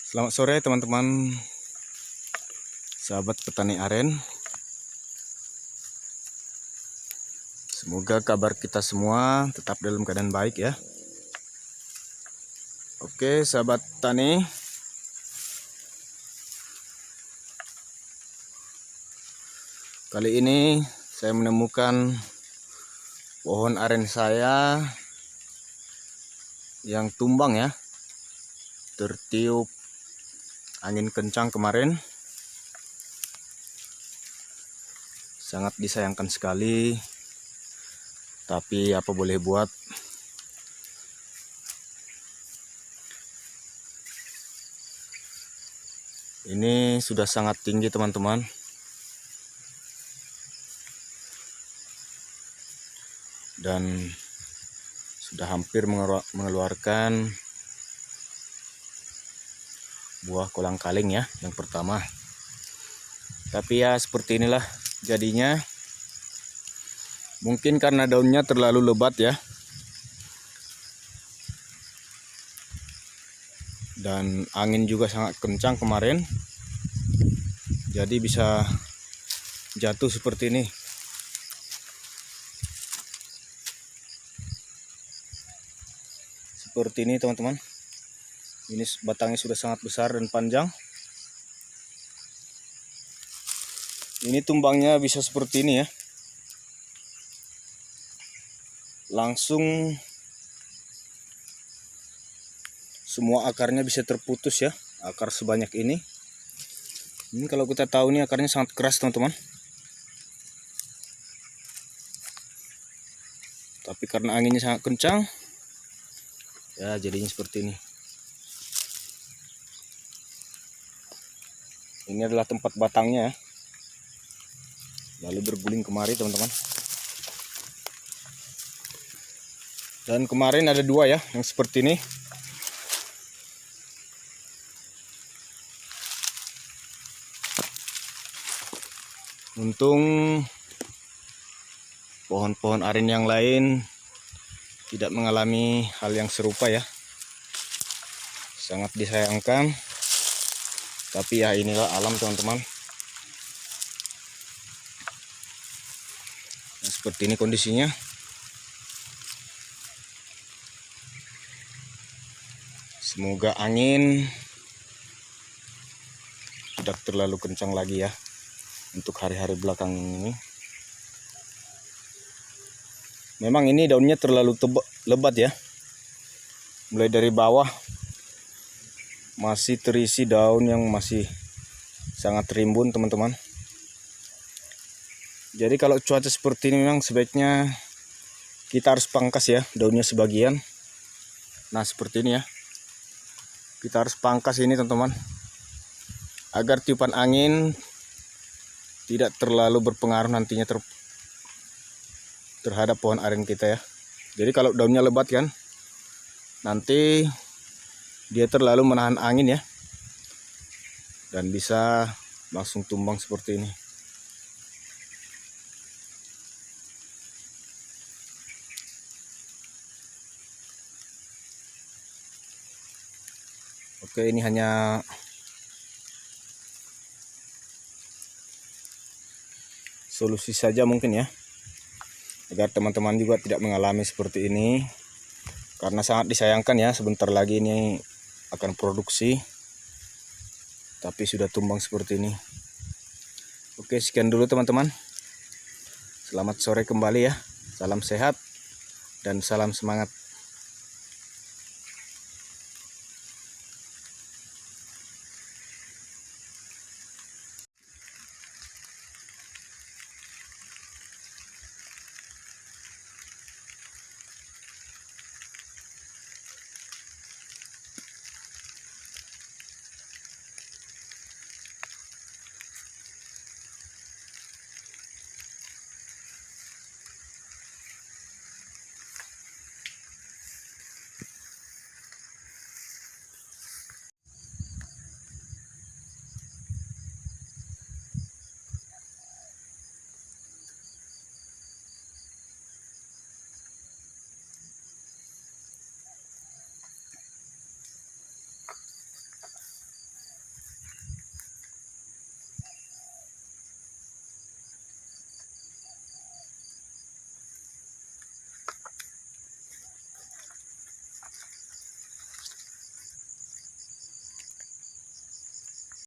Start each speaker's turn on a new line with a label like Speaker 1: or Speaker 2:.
Speaker 1: Selamat sore teman-teman, sahabat petani aren. Semoga kabar kita semua tetap dalam keadaan baik ya. Oke sahabat petani, kali ini saya menemukan pohon aren saya yang tumbang ya, tertiup angin kencang kemarin. Sangat disayangkan sekali, tapi apa boleh buat. Ini sudah sangat tinggi teman-teman, dan sudah hampir mengeluarkan buah kolang-kaling ya yang pertama. Tapi ya seperti inilah jadinya. Mungkin karena daunnya terlalu lebat ya, dan angin juga sangat kencang kemarin, jadi bisa jatuh seperti ini. Seperti ini teman-teman. Ini batangnya sudah sangat besar dan panjang. Ini tumbangnya bisa seperti ini ya. Langsung semua akarnya bisa terputus ya. Akar sebanyak ini. Ini kalau kita tahu nih akarnya sangat keras teman-teman. Tapi karena anginnya sangat kencang, ya jadinya seperti ini. Ini adalah tempat batangnya ya. Lalu berguling kemari teman-teman. Dan kemarin ada dua ya yang seperti ini. Untung pohon-pohon aren yang lain tidak mengalami hal yang serupa ya. Sangat disayangkan. Tapi ya inilah alam teman-teman. Nah, seperti ini kondisinya. Semoga angin tidak terlalu kencang lagi ya untuk hari-hari belakang ini. Memang ini daunnya terlalu lebat ya. Mulai dari bawah masih terisi daun yang masih sangat rimbun teman-teman. Jadi kalau cuaca seperti ini memang sebaiknya kita harus pangkas ya daunnya sebagian. Nah seperti ini ya. Kita harus pangkas ini teman-teman, agar tiupan angin tidak terlalu berpengaruh nantinya terhadap pohon aren kita ya. Jadi kalau daunnya lebat kan, nanti dia terlalu menahan angin ya, dan bisa langsung tumbang seperti ini. Oke, ini hanya solusi saja mungkin ya, agar teman-teman juga tidak mengalami seperti ini. Karena sangat disayangkan ya, sebentar lagi ini akan produksi, tapi sudah tumbang seperti ini. Oke, sekian dulu teman-teman. Selamat sore kembali ya. Salam sehat dan salam semangat.